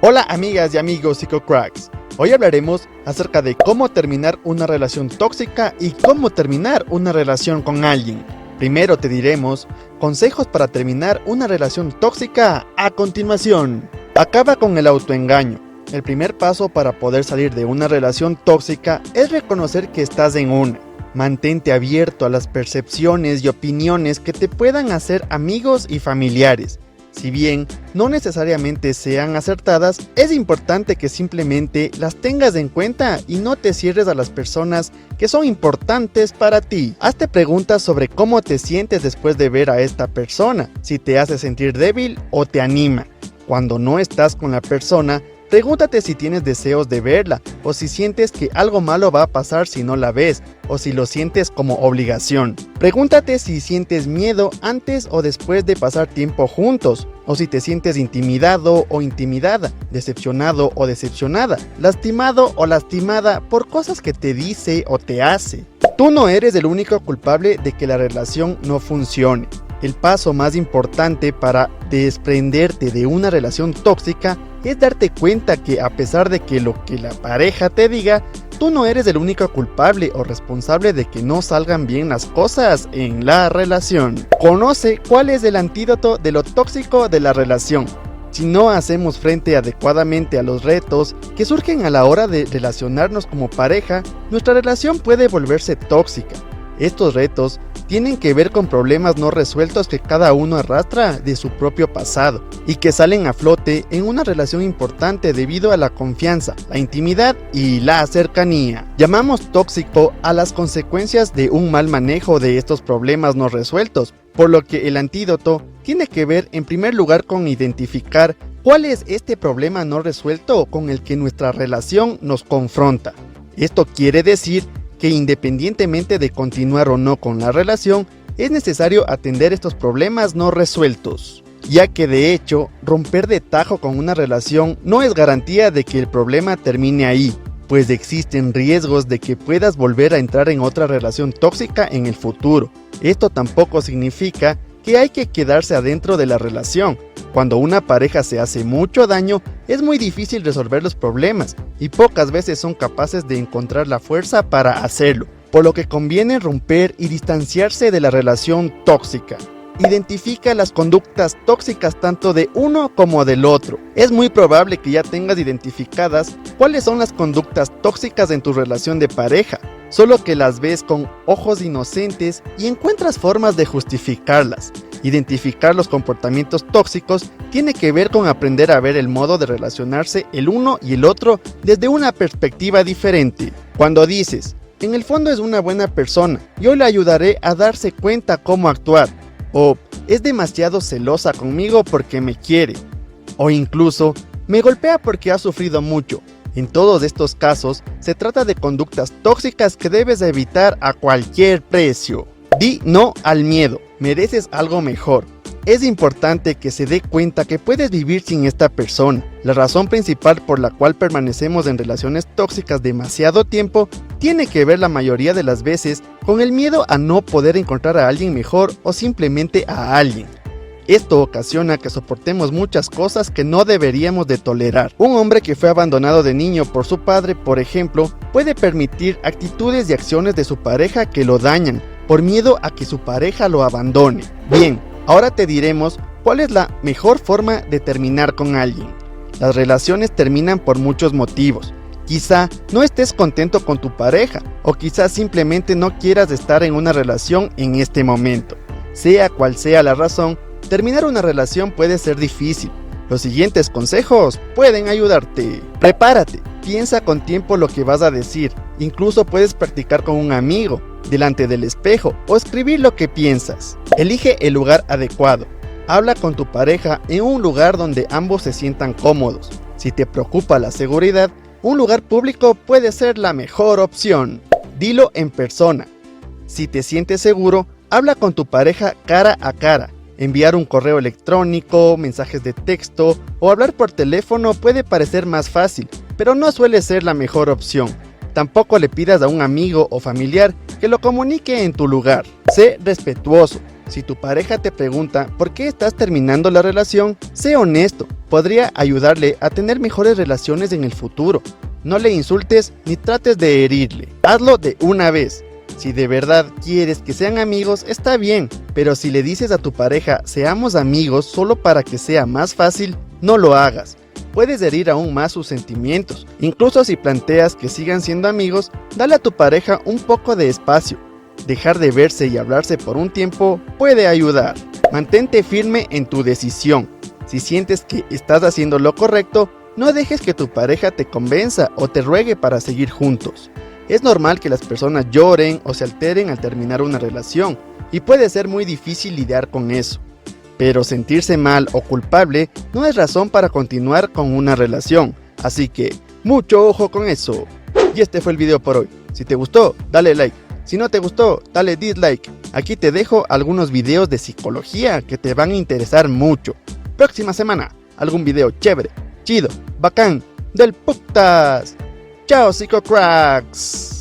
Hola amigas y amigos psicocracks, hoy hablaremos acerca de cómo terminar una relación tóxica y cómo terminar una relación con alguien. Primero te diremos consejos para terminar una relación tóxica a continuación. Acaba con el autoengaño. El primer paso para poder salir de una relación tóxica es reconocer que estás en una. Mantente abierto a las percepciones y opiniones que te puedan hacer amigos y familiares. Si bien no necesariamente sean acertadas, es importante que simplemente las tengas en cuenta y no te cierres a las personas que son importantes para ti. Hazte preguntas sobre cómo te sientes después de ver a esta persona, si te hace sentir débil o te anima. Cuando no estás con la persona, pregúntate si tienes deseos de verla, o si sientes que algo malo va a pasar si no la ves, o si lo sientes como obligación. Pregúntate si sientes miedo antes o después de pasar tiempo juntos, o si te sientes intimidado o intimidada, decepcionado o decepcionada, lastimado o lastimada por cosas que te dice o te hace. Tú no eres el único culpable de que la relación no funcione. El paso más importante para desprenderte de una relación tóxica es darte cuenta que a pesar de que lo que la pareja te diga, tú no eres el único culpable o responsable de que no salgan bien las cosas en la relación. Conoce cuál es el antídoto de lo tóxico de la relación. Si no hacemos frente adecuadamente a los retos que surgen a la hora de relacionarnos como pareja, nuestra relación puede volverse tóxica. Estos retos tienen que ver con problemas no resueltos que cada uno arrastra de su propio pasado y que salen a flote en una relación importante debido a la confianza, la intimidad y la cercanía. Llamamos tóxico a las consecuencias de un mal manejo de estos problemas no resueltos, por lo que el antídoto tiene que ver en primer lugar con identificar cuál es este problema no resuelto con el que nuestra relación nos confronta. Esto quiere decir que independientemente de continuar o no con la relación, es necesario atender estos problemas no resueltos, ya que de hecho, romper de tajo con una relación no es garantía de que el problema termine ahí, pues existen riesgos de que puedas volver a entrar en otra relación tóxica en el futuro. Esto tampoco significa que hay que quedarse adentro de la relación. Cuando una pareja se hace mucho daño, es muy difícil resolver los problemas y pocas veces son capaces de encontrar la fuerza para hacerlo, por lo que conviene romper y distanciarse de la relación tóxica. Identifica las conductas tóxicas tanto de uno como del otro. Es muy probable que ya tengas identificadas cuáles son las conductas tóxicas en tu relación de pareja, solo que las ves con ojos inocentes y encuentras formas de justificarlas. Identificar los comportamientos tóxicos tiene que ver con aprender a ver el modo de relacionarse el uno y el otro desde una perspectiva diferente. Cuando dices, en el fondo es una buena persona, yo le ayudaré a darse cuenta cómo actuar, o es demasiado celosa conmigo porque me quiere, o incluso me golpea porque ha sufrido mucho. En todos estos casos, se trata de conductas tóxicas que debes evitar a cualquier precio. Di no al miedo, mereces algo mejor. Es importante que se dé cuenta que puedes vivir sin esta persona. La razón principal por la cual permanecemos en relaciones tóxicas demasiado tiempo tiene que ver la mayoría de las veces con el miedo a no poder encontrar a alguien mejor o simplemente a alguien. Esto ocasiona que soportemos muchas cosas que no deberíamos de tolerar. Un hombre que fue abandonado de niño por su padre, por ejemplo, puede permitir actitudes y acciones de su pareja que lo dañan, por miedo a que su pareja lo abandone. Bien, ahora te diremos cuál es la mejor forma de terminar con alguien. Las relaciones terminan por muchos motivos. Quizá no estés contento con tu pareja, o quizá simplemente no quieras estar en una relación en este momento. Sea cual sea la razón, terminar una relación puede ser difícil. Los siguientes consejos pueden ayudarte. Prepárate, piensa con tiempo lo que vas a decir. Incluso puedes practicar con un amigo, delante del espejo, o escribir lo que piensas. Elige el lugar adecuado. Habla con tu pareja en un lugar donde ambos se sientan cómodos. Si te preocupa la seguridad, un lugar público puede ser la mejor opción. Dilo en persona. Si te sientes seguro, habla con tu pareja cara a cara. Enviar un correo electrónico, mensajes de texto o hablar por teléfono puede parecer más fácil, pero no suele ser la mejor opción. Tampoco le pidas a un amigo o familiar que lo comunique en tu lugar. Sé respetuoso. Si tu pareja te pregunta por qué estás terminando la relación, sé honesto. Podría ayudarle a tener mejores relaciones en el futuro. No le insultes ni trates de herirle. Hazlo de una vez. Si de verdad quieres que sean amigos, está bien, pero si le dices a tu pareja seamos amigos solo para que sea más fácil, no lo hagas. Puedes herir aún más sus sentimientos. Incluso si planteas que sigan siendo amigos, dale a tu pareja un poco de espacio. Dejar de verse y hablarse por un tiempo puede ayudar. Mantente firme en tu decisión. Si sientes que estás haciendo lo correcto, no dejes que tu pareja te convenza o te ruegue para seguir juntos. Es normal que las personas lloren o se alteren al terminar una relación, y puede ser muy difícil lidiar con eso. Pero sentirse mal o culpable no es razón para continuar con una relación, así que mucho ojo con eso. Y este fue el video por hoy. Si te gustó, dale like. Si no te gustó, dale dislike. Aquí te dejo algunos videos de psicología que te van a interesar mucho. Próxima semana, algún video chévere, chido, bacán, del putas. Chao, psicocracks.